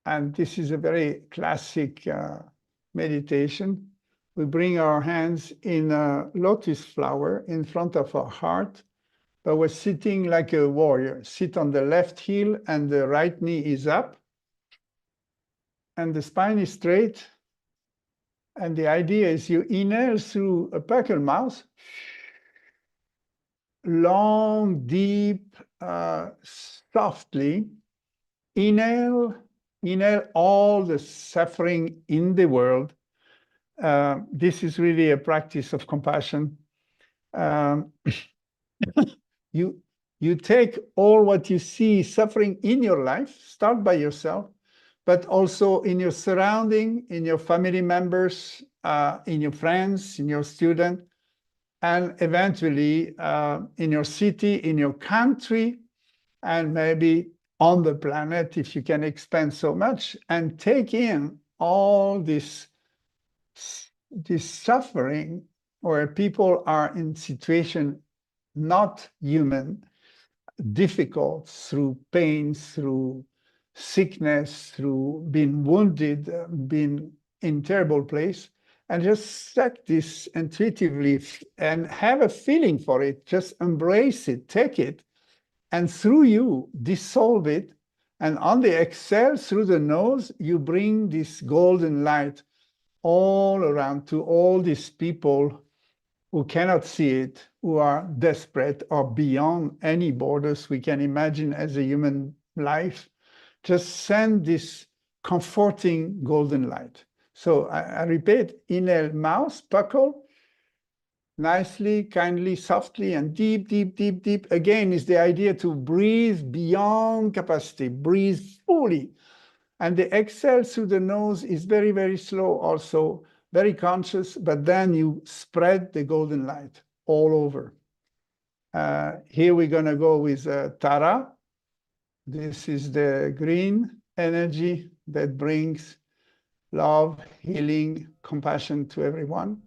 And this is a very classic meditation. We bring our hands in a lotus flower in front of our heart, but we're sitting like a warrior. Sit on the left heel and the right knee is up. And the spine is straight. And the idea is you inhale through a puckle mouth, long, deep, softly. Inhale all the suffering in the world. This is really a practice of compassion. You take all what you see suffering in your life, start by yourself, but also in your surrounding, in your family members, in your friends, in your student, and eventually in your city, in your country, and maybe on the planet, if you can expand so much, and take in all this suffering where people are in situation not human, difficult, through pain, through sickness, through being wounded, being in terrible place, and just suck this intuitively and have a feeling for it. Just embrace it, take it, and through you, dissolve it. And on the exhale, through the nose, you bring this golden light all around to all these people who cannot see it, who are desperate or beyond any borders we can imagine as a human life. Just send this comforting golden light. So I repeat, inhale, mouth, puckle, nicely, kindly, softly, and deep, deep, deep, deep. Again, is the idea to breathe beyond capacity, breathe fully. And the exhale through the nose is very, very slow also, very conscious, but then you spread the golden light all over. Here we're going to go with Tara. This is the green energy that brings love, healing, compassion to everyone.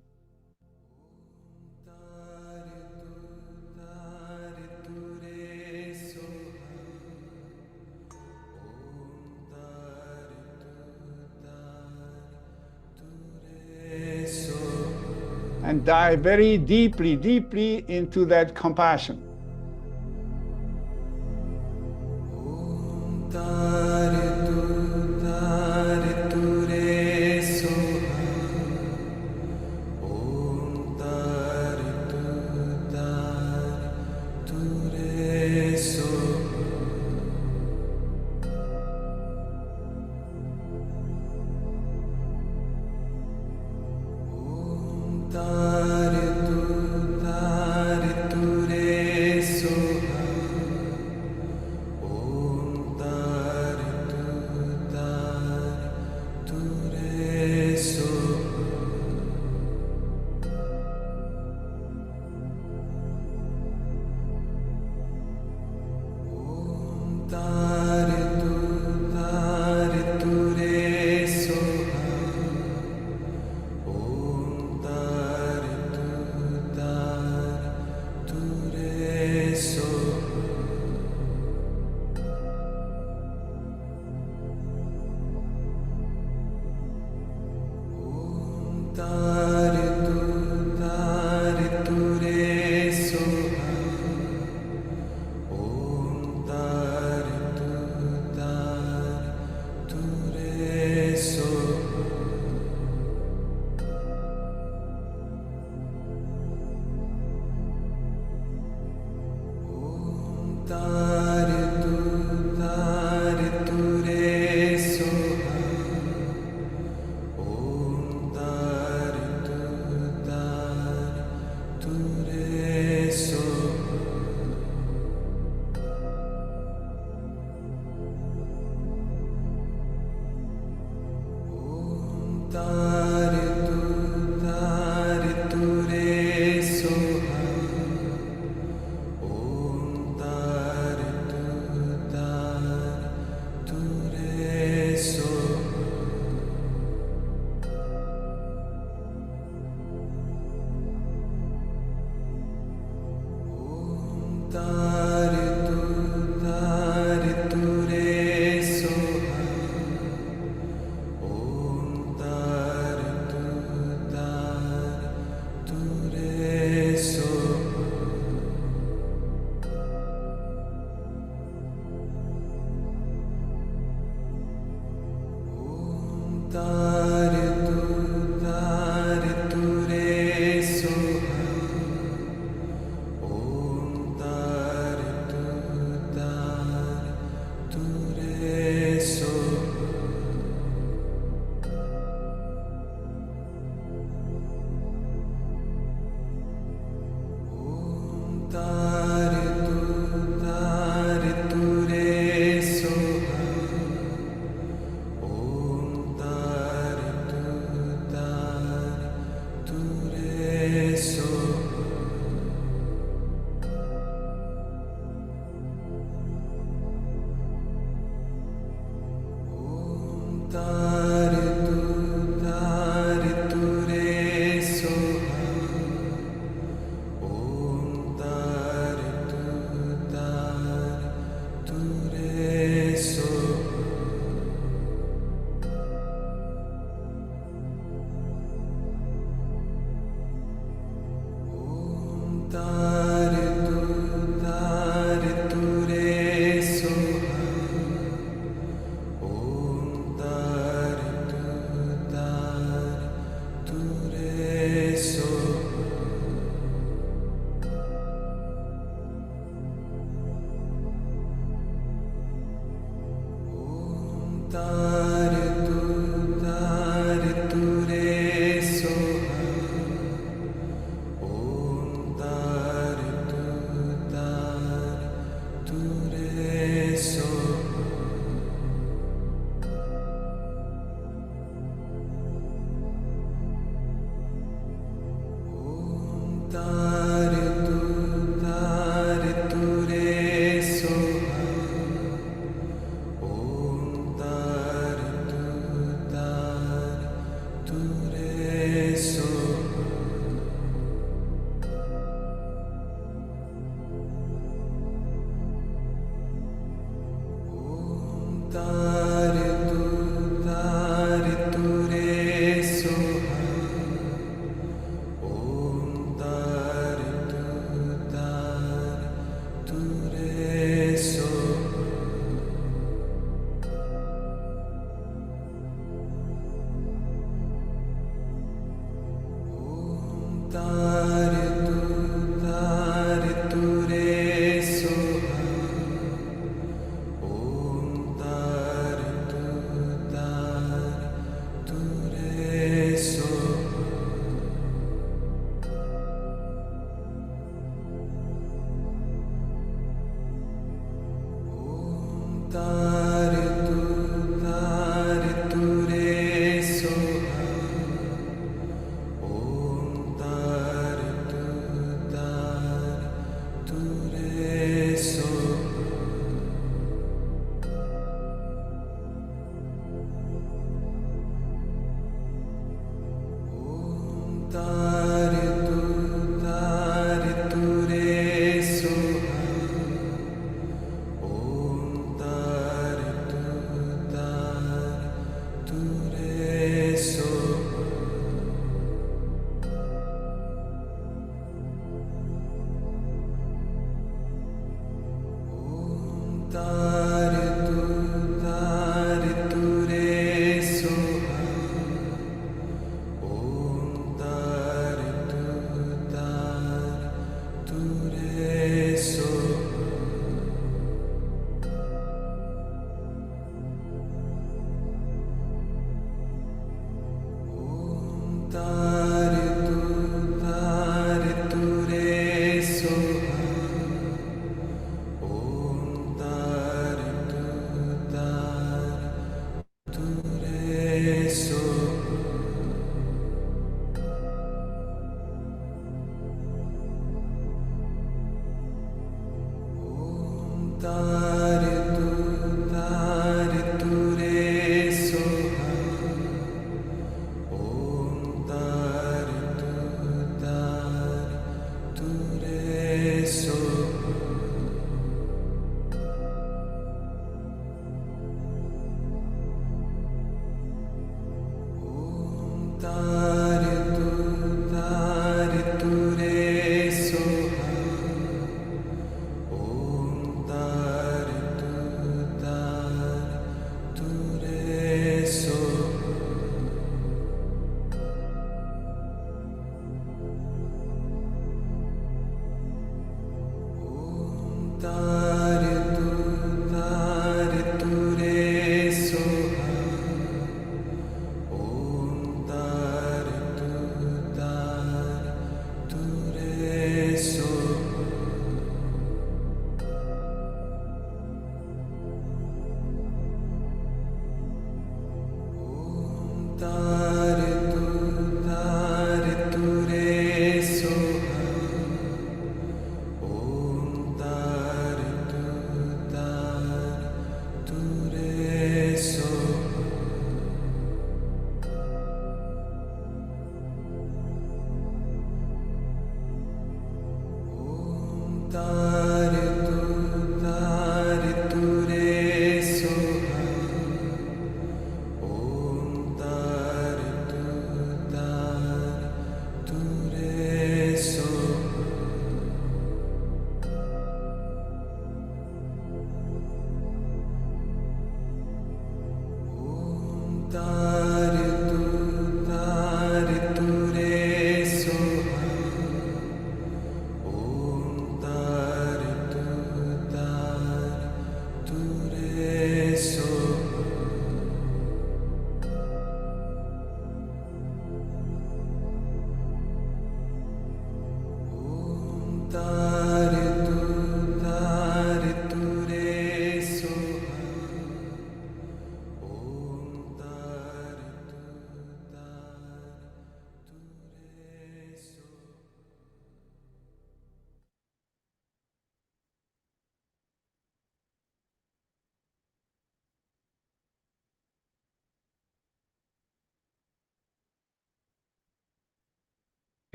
And dive very deeply, deeply into that compassion.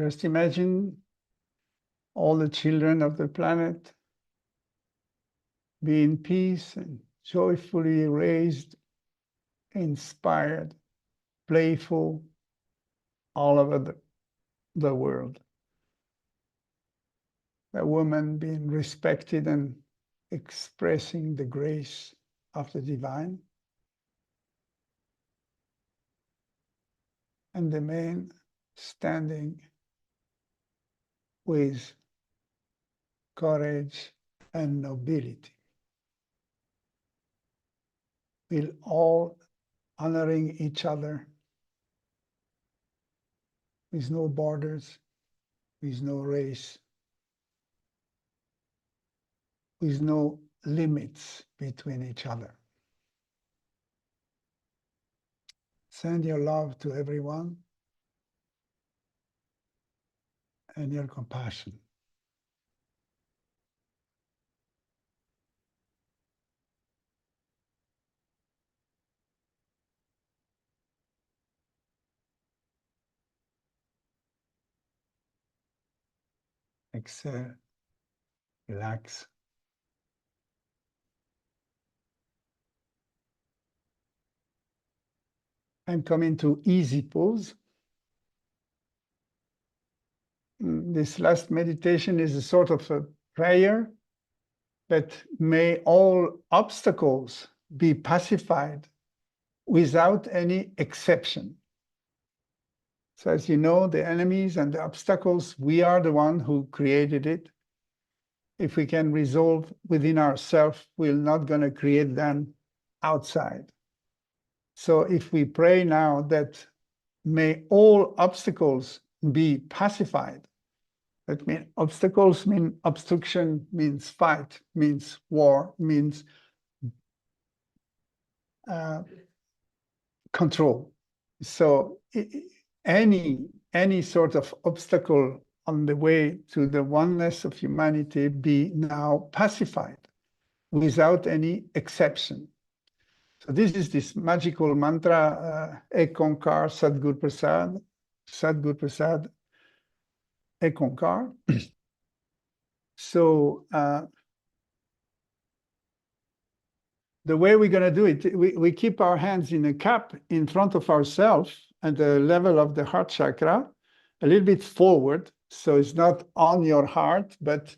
Just imagine all the children of the planet be in peace and joyfully raised, inspired, playful, all over the world. A woman being respected and expressing the grace of the divine. And the man standing with courage and nobility. We're all honoring each other with no borders, with no race, with no limits between each other. Send your love to everyone and your compassion. Exhale, relax. And come into easy pose. This last meditation is a sort of a prayer that may all obstacles be pacified without any exception. So as you know, the enemies and the obstacles, we are the one who created it. If we can resolve within ourselves, we're not going to create them outside. So if we pray now that may all obstacles be pacified, that means obstacles mean obstruction, means fight, means war, means control. So any sort of obstacle on the way to the oneness of humanity be now pacified without any exception. So this is this magical mantra, Ekonkar Sadgur Prasad, Sadgur Prasad, Ekonkar. So the way we're going to do it, we keep our hands in a cup in front of ourselves at the level of the heart chakra, a little bit forward, so it's not on your heart, but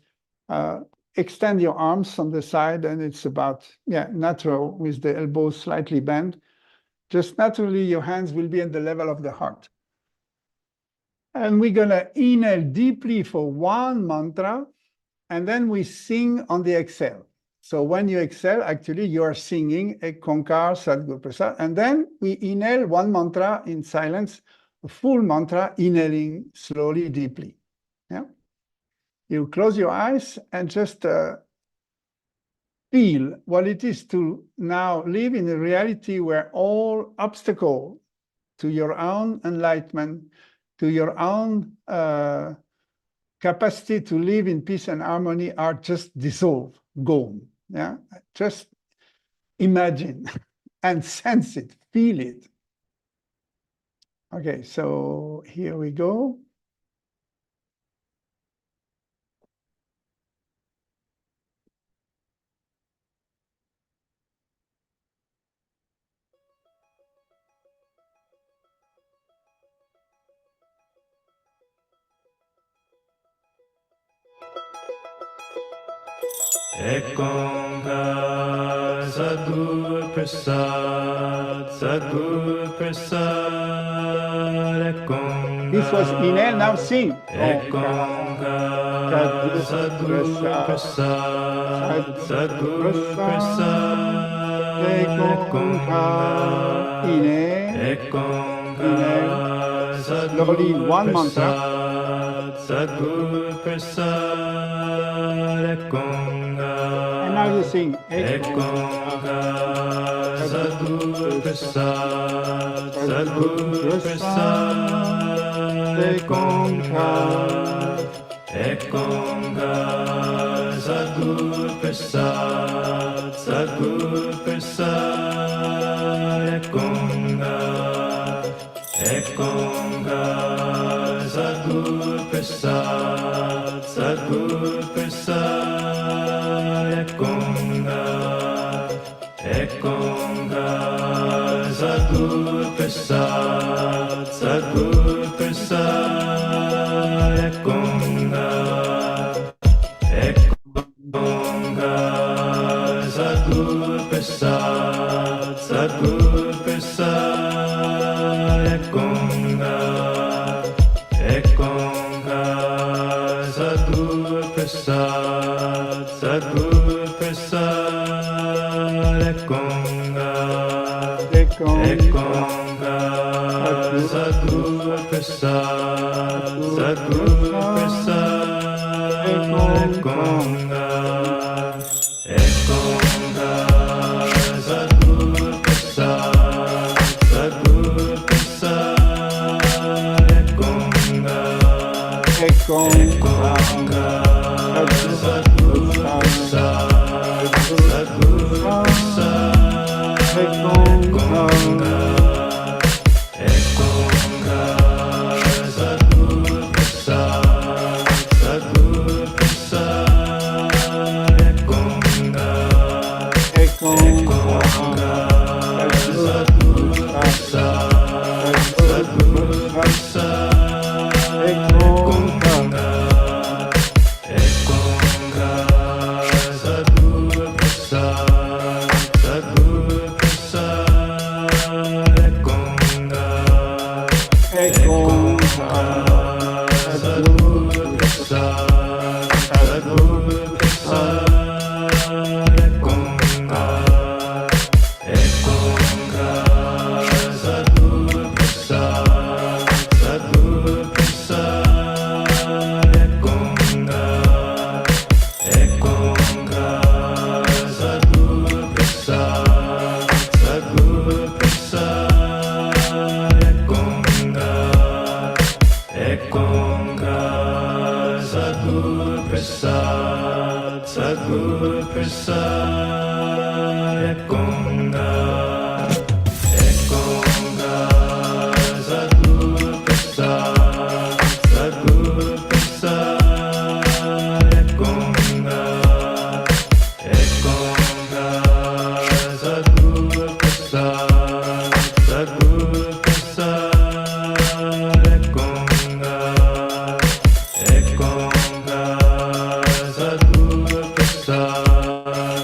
extend your arms on the side, and it's about, natural, with the elbows slightly bent. Just naturally, your hands will be at the level of the heart. And we're going to inhale deeply for one mantra, and then we sing on the exhale. So when you exhale, actually, you are singing Ekonkar Sadgur Prasad, and then we inhale one mantra in silence, a full mantra, inhaling slowly, deeply. Yeah. You close your eyes and just feel what it is to now live in a reality where all obstacles to your own enlightenment, to your own capacity to live in peace and harmony are just dissolved, gone. Yeah, just imagine and sense it, feel it. Okay, so here we go. Ekonga Sadgur Prasad, Sadgur Prasad, Ekonga. This was Ine, now sing. Ekonga Sadgur Prasad, Sadgur Prasad, Ekonga, Ine, Ekonga slowly in one mantra. Sadgur Prasad, Ekonga. And now you sing. Ekonga Sadgur Prasad, Sadgur Prasad, Ekonga. Ekonga Sadgur Prasad, Sadgur Prasad, Ekonga. Ekonga Sadgur Prasad, Sadgur Prasad, Ekonga. Ekonga Sadgur Prasad, Sadgur Prasad, Ekonga. Ekonga Sadgur Prasad, Sadgur Prasad, Ekonga. Ekonga Sadgur Prasad, Sadgur Prasad, Ekonga. Ekonga Sadgur Prasad, Sadgur Prasad, Ekonga. Ekonga Sadgur Prasad, Sadgur Prasad, Ekonga. Ekonga Sadgur Prasad, Sadgur Prasad, Ekonga. Ekonga Sadgur Prasad, Sadgur Prasad, Ekonga. Ekonga Sadgur Prasad, Sadgur Prasad, Ekonga. Ekonga Sadgur Prasad, Sadgur Prasad, Ekonga. Ekonga Sadgur Prasad, Sadgur Prasad, Ekonga. Ekonga Sadgur Prasad, Sadgur Prasad, Ekonga. Ekonga Sadgur Prasad, Sadgur Prasad, Ekonga. Ekonga Sadgur Prasad, Sadgur Prasad, Ekonga. Ekonga Sadgur Prasad, Sadgur Prasad, Ekonga. Ekonga Sadgur Prasad, Sadgur Prasad, Ekonga. Ekonga Sadgur Prasad,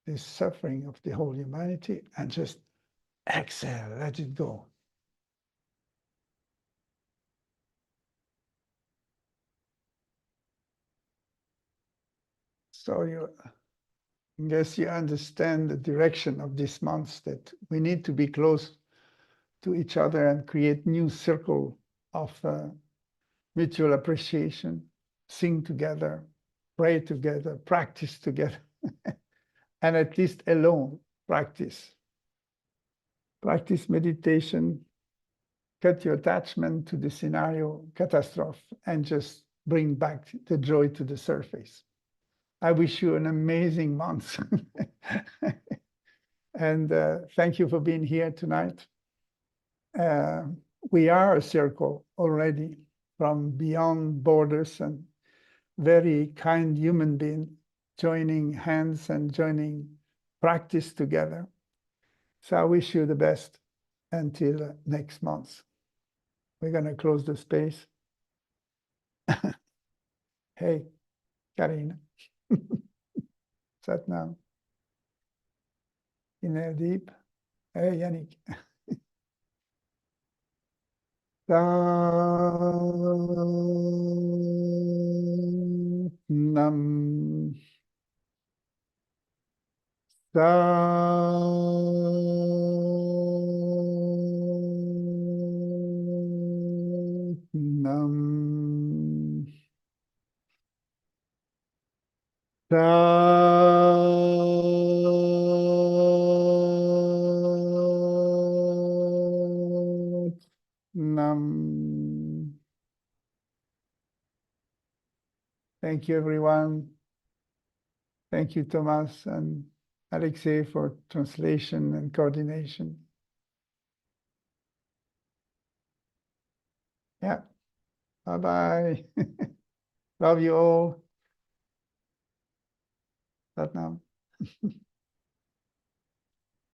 this suffering of the whole humanity, and just exhale, let it go. So I guess you understand the direction of these months, that we need to be close to each other and create new circle of mutual appreciation, sing together, pray together, practice together, and at least alone practice. Practice meditation, cut your attachment to the scenario catastrophe, and just bring back the joy to the surface. I wish you an amazing month. And thank you for being here tonight. We are a circle already from beyond borders, and very kind human being joining hands and joining practice together. So I wish you the best until next month. We're going to close the space. Hey, Karina. Satnam. Inhale deep. Hey, Yannick. Nam. Nam. Nam. Thank you, everyone. Thank you, Thomas and Alexei, for translation and coordination. Yeah. Bye-bye. Love you all. Satnam.